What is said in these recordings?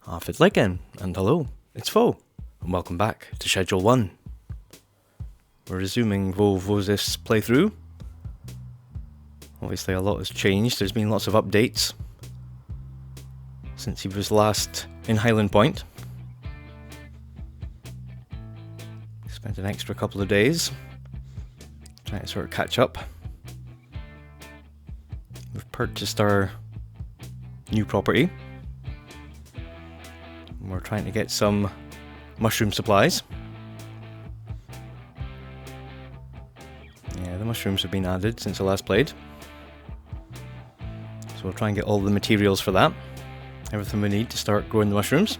It's Lycan, and hello, it's Fo, and welcome back to Schedule 1. We're resuming Voseph's playthrough. Obviously a lot has changed, there's been lots of updates since he was last in Hyland Point. Spent an extra couple of days trying to sort of catch up. We've purchased our new property. We're trying to get some mushroom supplies. Yeah, the mushrooms have been added since I last played. So we'll try and get all the materials for that. Everything we need to start growing the mushrooms.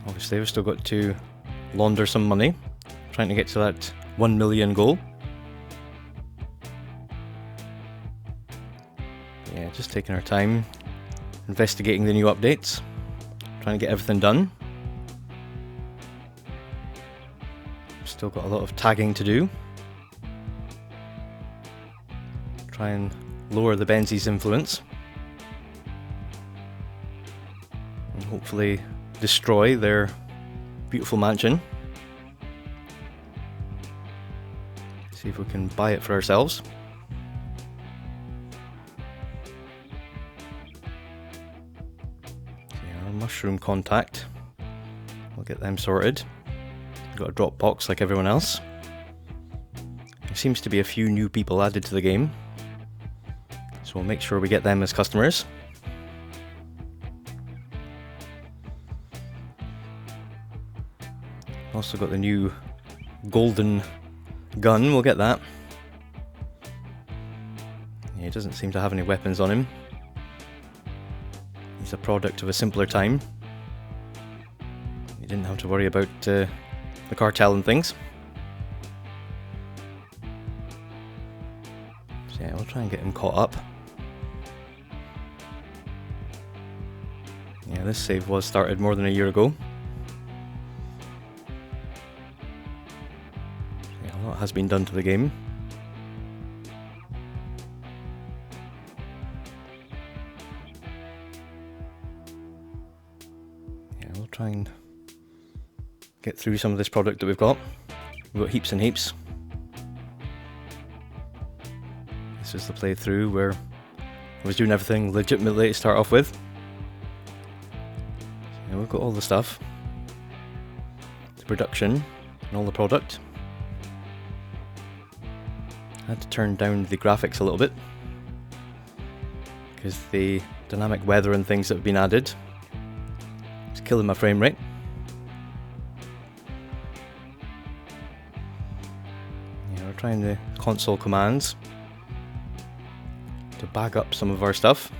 Obviously we've still got to launder some money. Trying to get to that 1 million goal. Yeah, just taking our time. Investigating the new updates, trying to get everything done. Still got a lot of tagging to do. Try and lower the Benzies' influence. And hopefully destroy their beautiful mansion. See if we can buy it for ourselves. Mushroom contact. We'll get them sorted. Got a drop box like everyone else. There seems to be a few new people added to the game, so we'll make sure we get them as customers. Also got the new golden gun, we'll get that. Yeah, he doesn't seem to have any weapons on him. He's a product of a simpler time. You didn't have to worry about the cartel and things. So yeah, we'll try and get him caught up. Yeah, this save was started more than a year ago. So yeah, a lot has been done to the game. Try and get through some of this product that we've got. We've got heaps and heaps. This is the playthrough where I was doing everything legitimately to start off with. So yeah, we've got all the stuff. The production and all the product. I had to turn down the graphics a little bit because the dynamic weather and things that have been added killing my frame rate. Yeah, we're trying the console commands to bag up some of our stuff.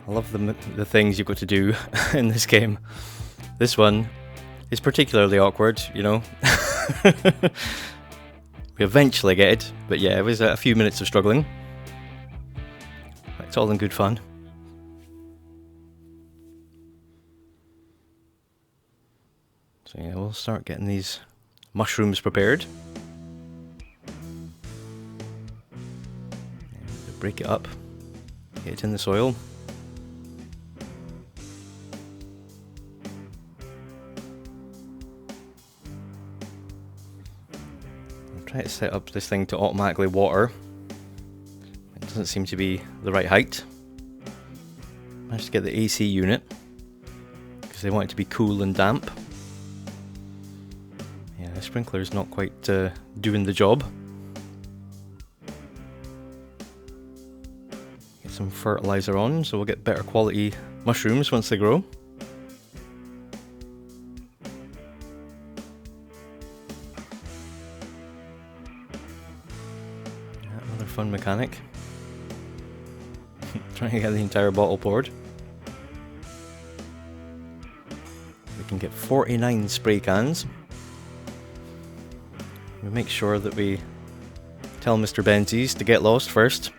I love the things you've got to do in this game. This one is particularly awkward, you know. We eventually get it, but yeah, it was a few minutes of struggling. It's all in good fun. So yeah, we'll start getting these mushrooms prepared. Break it up, get it in the soil. I'll try to set up this thing to automatically water. It doesn't seem to be the right height. Managed to get the AC unit because they want it to be cool and damp. The sprinkler's not quite doing the job. Get some fertilizer on so we'll get better quality mushrooms once they grow. Yeah, another fun mechanic. Trying to get the entire bottle poured. We can get 49 spray cans. We make sure that we tell Mr. Benzies to get lost first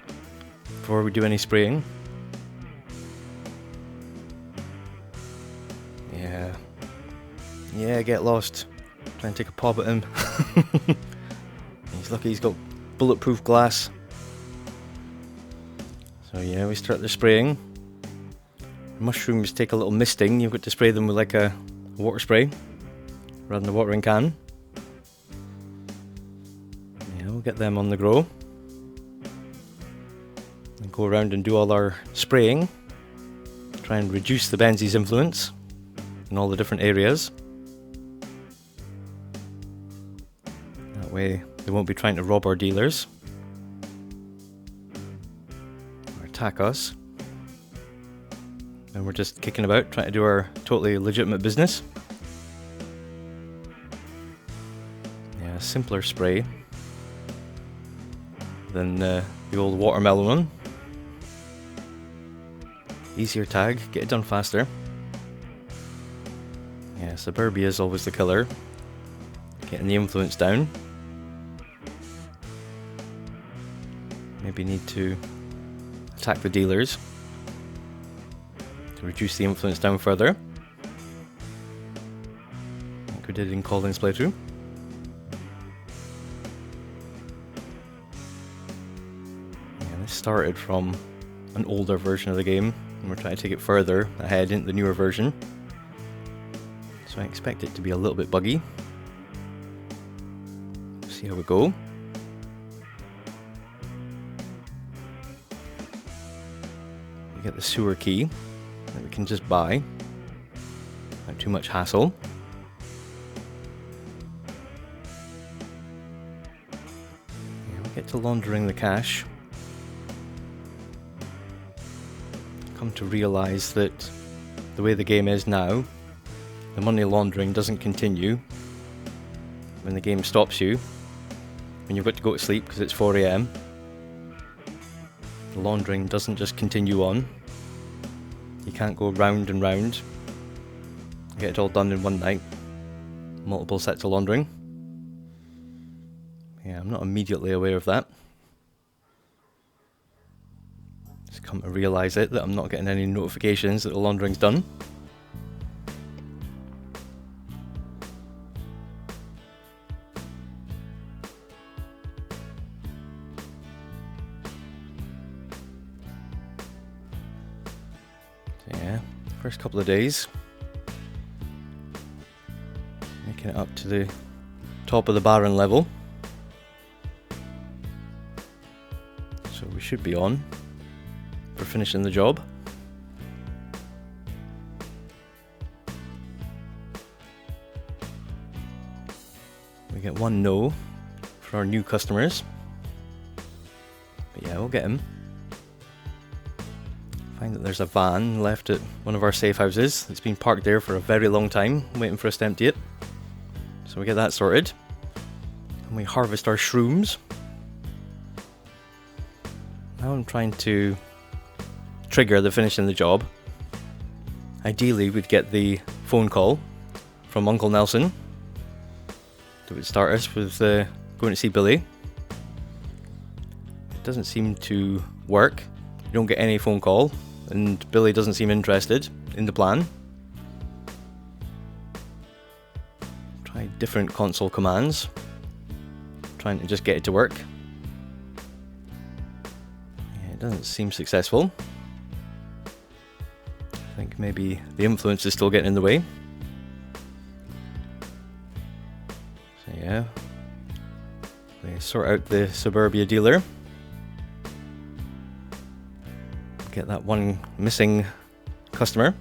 before we do any spraying. Yeah, get lost. Try and take a pop at him. He's lucky he's got bulletproof glass. So So yeah, we start the spraying. Mushrooms take a little misting. You've got to spray them with like a water spray rather than a watering can. Yeah, we'll get them on the grow. And go around and do all our spraying. Try and reduce the Benzie's influence in all the different areas. That way they won't be trying to rob our dealers or attack us. And we're just kicking about, trying to do our totally legitimate business. Yeah, simpler spray than the old watermelon one. Easier tag, get it done faster. Yeah, Suburbia is always the killer. Getting the influence down. Maybe need to attack the dealers to reduce the influence down further, like we did in Colin's playthrough. Yeah, this started from an older version of the game, and we're trying to take it further ahead into the newer version. So I expect it to be a little bit buggy. See how we go. We get the sewer key that we can just buy. Not too much hassle. Yeah, we get to laundering the cash. Come to realise that the way the game is now, the money laundering doesn't continue when the game stops you, when you've got to go to sleep because it's 4 AM. The laundering doesn't just continue on. You can't go round and round, get it all done in one night. Multiple sets of laundering. Yeah, I'm not immediately aware of that. Just come to realise it, that I'm not getting any notifications that the laundering's done. Yeah, first couple of days, making it up to the top of the Baron level, so we should be on for finishing the job. We get one no for our new customers, but yeah, we'll get him. Find that there's a van left at one of our safe houses. It's been parked there for a very long time, waiting for us to empty it. So we get that sorted. And we harvest our shrooms. Now I'm trying to trigger the finishing the job. Ideally we'd get the phone call from Uncle Nelson that would start us with going to see Billy. It doesn't seem to work. You don't get any phone call, and Billy doesn't seem interested in the plan. Try different console commands, trying to just get it to work. Yeah, it doesn't seem successful. I think maybe the influence is still getting in the way. So yeah, we sort out the Suburbia dealer. Get that one missing customer.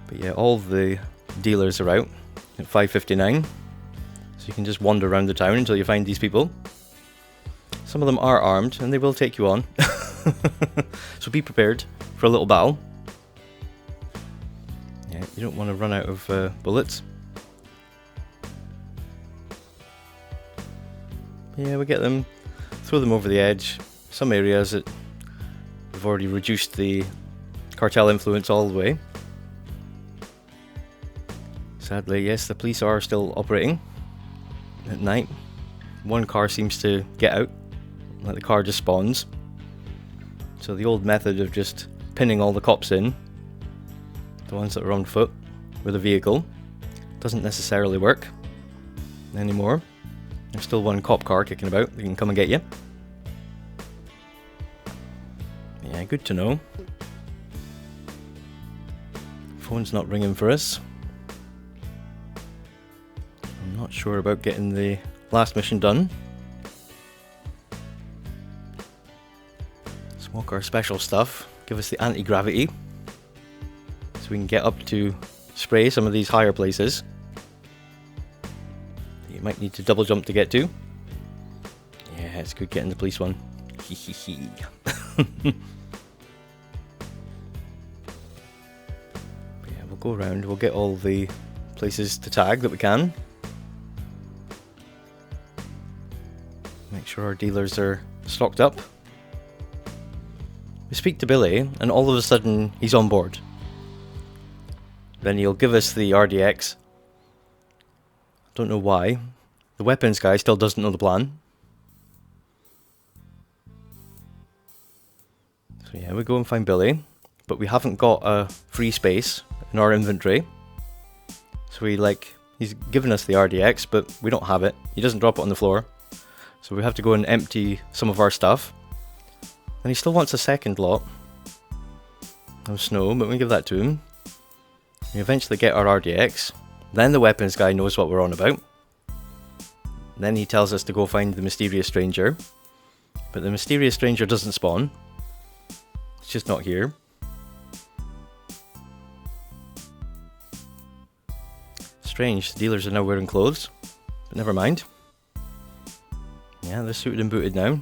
But yeah, all the dealers are out at 5:59, so you can just wander around the town until you find these people. Some of them are armed and they will take you on. So be prepared for a little battle. Yeah, you don't want to run out of bullets. But yeah, we get them. Throw them over the edge. Some areas that we've already reduced the cartel influence all the way. Sadly, yes, the police are still operating at night. One car seems to get out, like the car just spawns. So the old method of just pinning all the cops in, the ones that are on foot with a vehicle, doesn't necessarily work anymore. There's still one cop car kicking about. They can come and get you. Yeah, good to know. Phone's not ringing for us. I'm not sure about getting the last mission done. Smoke our special stuff. Give us the anti-gravity. So we can get up to spray some of these higher places. You might need to double jump to get to. Yeah, it's good getting the police one. Hee. Yeah, we'll go around. We'll get all the places to tag that we can. Make sure our dealers are stocked up. We speak to Billy, and all of a sudden he's on board. Then he'll give us the RDX. Don't know why. The weapons guy still doesn't know the plan. So yeah, we go and find Billy, but we haven't got a free space in our inventory. So he's given us the RDX, but we don't have it. He doesn't drop it on the floor. So we have to go and empty some of our stuff. And he still wants a second lot of snow, but we give that to him. We eventually get our RDX. Then the weapons guy knows what we're on about. Then he tells us to go find the mysterious stranger. But the mysterious stranger doesn't spawn. It's just not here. Strange, the dealers are now wearing clothes. But never mind. Yeah, they're suited and booted now.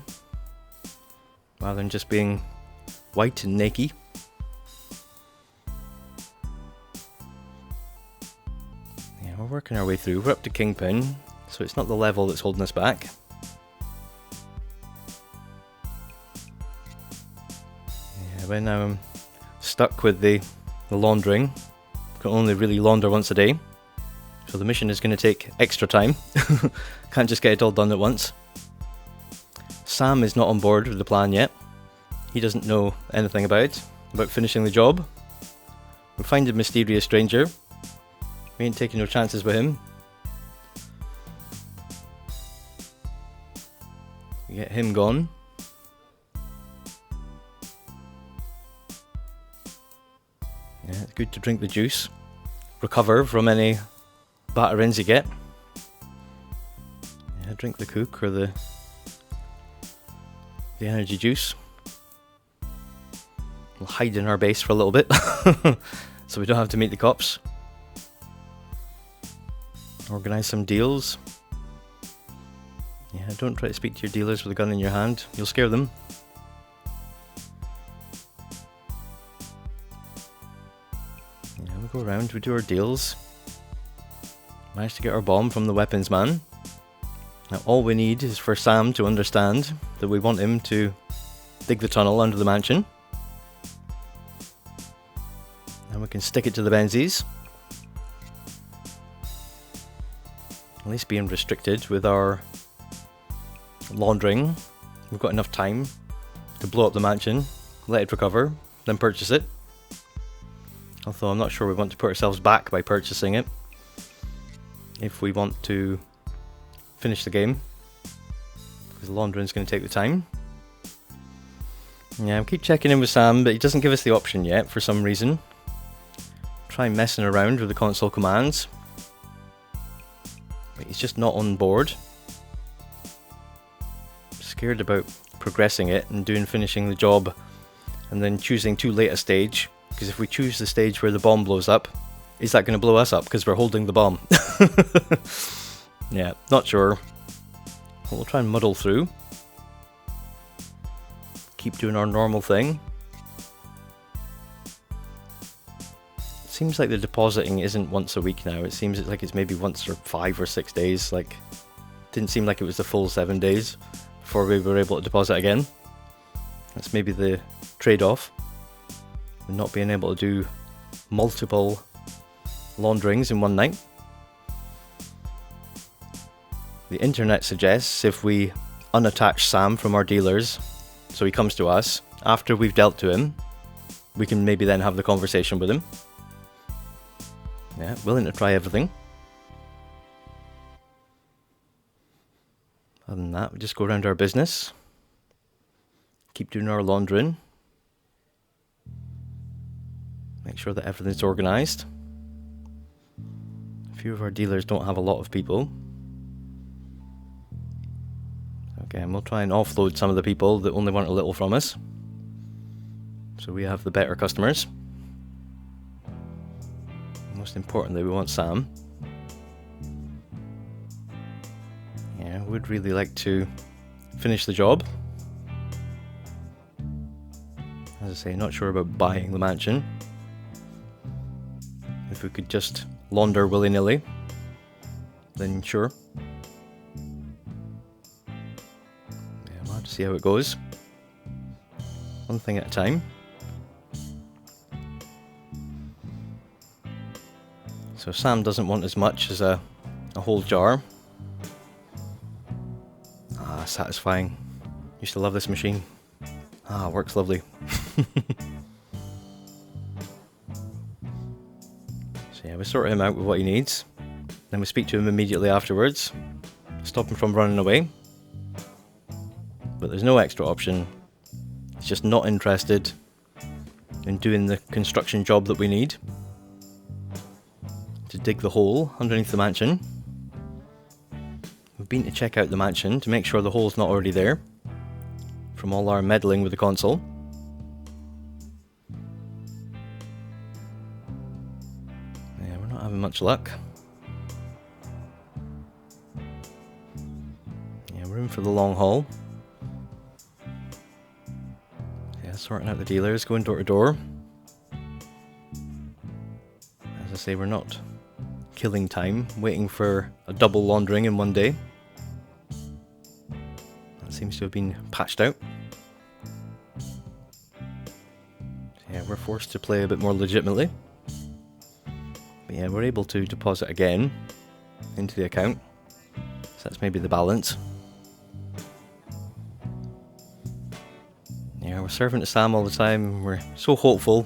Rather than just being white and naked. Yeah, we're working our way through. We're up to Kingpin, so it's not the level that's holding us back. Yeah, we're now stuck with the laundering. Can only really launder once a day. So the mission is going to take extra time. Can't just get it all done at once. Sam is not on board with the plan yet. He doesn't know anything about finishing the job. We find a mysterious stranger. We ain't taking no chances with him. We get him gone. Yeah, it's good to drink the juice. Recover from any batterings you get. Yeah, drink the cook or the energy juice. We'll hide in our base for a little bit so we don't have to meet the cops. Organise some deals. Yeah, don't try to speak to your dealers with a gun in your hand. You'll scare them. Yeah, we go around, we do our deals. Manage to get our bomb from the weapons man. Now all we need is for Sam to understand that we want him to dig the tunnel under the mansion. And we can stick it to the Benzies. At least being restricted with our laundering. We've got enough time to blow up the mansion, let it recover, then purchase it. Although I'm not sure we want to put ourselves back by purchasing it. If we want to finish the game, because the laundering is going to take the time. Yeah, I keep checking in with Sam, but he doesn't give us the option yet for some reason. Try messing around with the console commands, but he's just not on board. Scared about progressing it and finishing the job and then choosing too late a stage, because if we choose the stage where the bomb blows up, is that going to blow us up because we're holding the bomb? Yeah, not sure. We'll try and muddle through. Keep doing our normal thing. It seems like the depositing isn't once a week now. It seems like it's maybe once or 5 or 6 days. Like, didn't seem like it was the full 7 days before we were able to deposit again. That's maybe the trade-off. Not being able to do multiple launderings in one night. The internet suggests if we unattach Sam from our dealers, so he comes to us, after we've dealt to him, we can maybe then have the conversation with him. Yeah, willing to try everything. Other than that, we just go around our business. Keep doing our laundering. Make sure that everything's organised. A few of our dealers don't have a lot of people. Okay, and we'll try and offload some of the people that only want a little from us, so we have the better customers. Most importantly, we want Sam. Yeah, I would really like to finish the job. As I say, not sure about buying the mansion. If we could just launder willy-nilly, then sure. Yeah, we'll have to see how it goes. One thing at a time. So Sam doesn't want as much as a whole jar. Ah, satisfying. Used to love this machine. Ah, works lovely. So yeah, we sort him out with what he needs. Then we speak to him immediately afterwards. Stop him from running away. But there's no extra option. He's just not interested in doing the construction job that we need to dig the hole underneath the mansion. We've been to check out the mansion to make sure the hole's not already there from all our meddling with the console. Yeah, we're not having much luck. Yeah, we're in for the long haul. Yeah, sorting out the dealers, going door to door. As I say, we're not killing time, waiting for a double laundering in one day. That seems to have been patched out. So yeah, we're forced to play a bit more legitimately. But yeah, we're able to deposit again into the account. So that's maybe the balance. Yeah, we're serving to Sam all the time. We're so hopeful.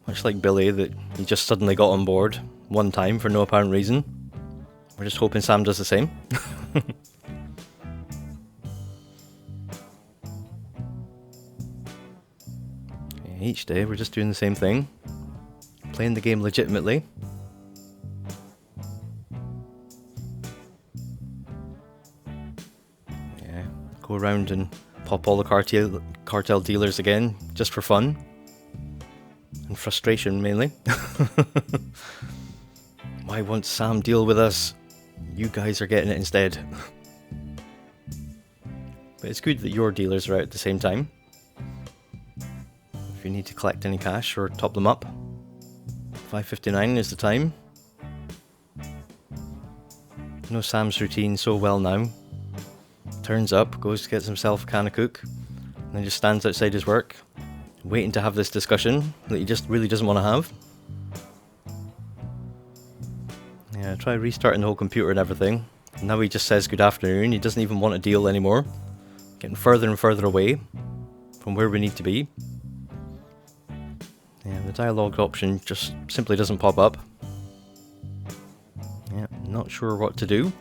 Much like Billy, that he just suddenly got on board one time for no apparent reason. We're just hoping Sam does the same. Yeah, each day we're just doing the same thing. Playing the game legitimately. Yeah, go around and pop all the cartel dealers again, just for fun. And frustration, mainly. Why won't Sam deal with us? You guys are getting it instead. But it's good that your dealers are out at the same time. If you need to collect any cash or top them up. 5:59 is the time. Know Sam's routine so well now. Turns up, goes to get himself a can of Coke, and then just stands outside his work, waiting to have this discussion that he just really doesn't want to have. Yeah, try restarting the whole computer and everything. Now he just says good afternoon. He doesn't even want a deal anymore. Getting further and further away from where we need to be. Yeah, the dialogue option just simply doesn't pop up. Yeah, not sure what to do.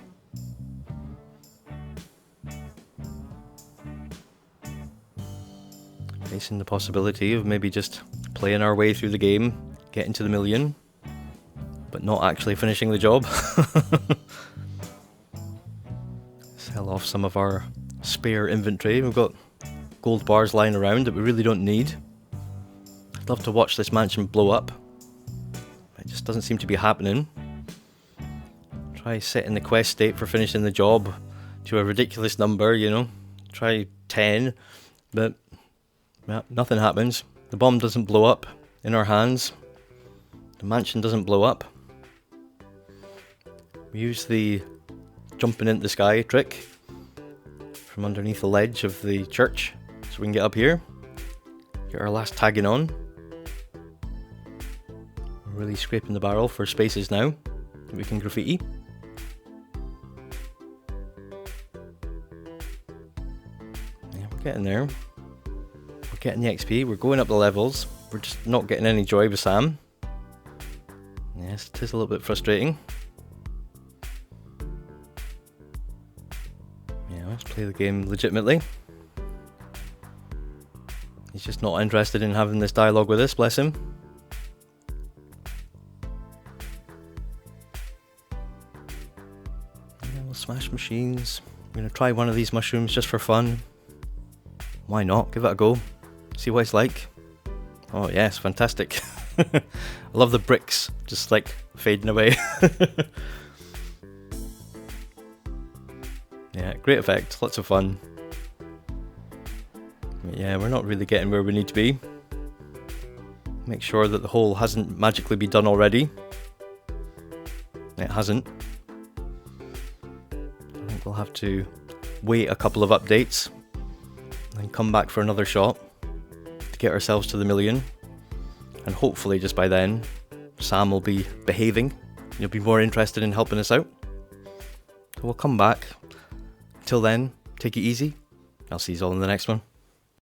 Facing the possibility of maybe just playing our way through the game, getting to the million, but not actually finishing the job. Sell off some of our spare inventory. We've got gold bars lying around that we really don't need. I'd love to watch this mansion blow up. It just doesn't seem to be happening. Try setting the quest date for finishing the job to a ridiculous number, you know. Try 10, but yeah, nothing happens. The bomb doesn't blow up in our hands. The mansion doesn't blow up. We use the jumping into the sky trick from underneath the ledge of the church so we can get up here. Get our last tagging on. We're really scraping the barrel for spaces now that we can graffiti. Yeah, we're getting there. We're getting the XP, we're going up the levels. We're just not getting any joy with Sam. Yes, it is a little bit frustrating. play the game legitimately. He's just not interested in having this dialogue with us, bless him. Yeah, we'll smash machines. I'm going to try one of these mushrooms just for fun. Why not? Give it a go. See what it's like. Oh yes, fantastic. I love the bricks just like fading away. Yeah, great effect, lots of fun. But yeah, we're not really getting where we need to be. Make sure that the hole hasn't magically been done already. It hasn't. I think we'll have to wait a couple of updates and come back for another shot to get ourselves to the 1,000,000. And hopefully just by then, Sam will be behaving. He'll be more interested in helping us out. So we'll come back. Till then, take it easy. I'll see you all in the next one.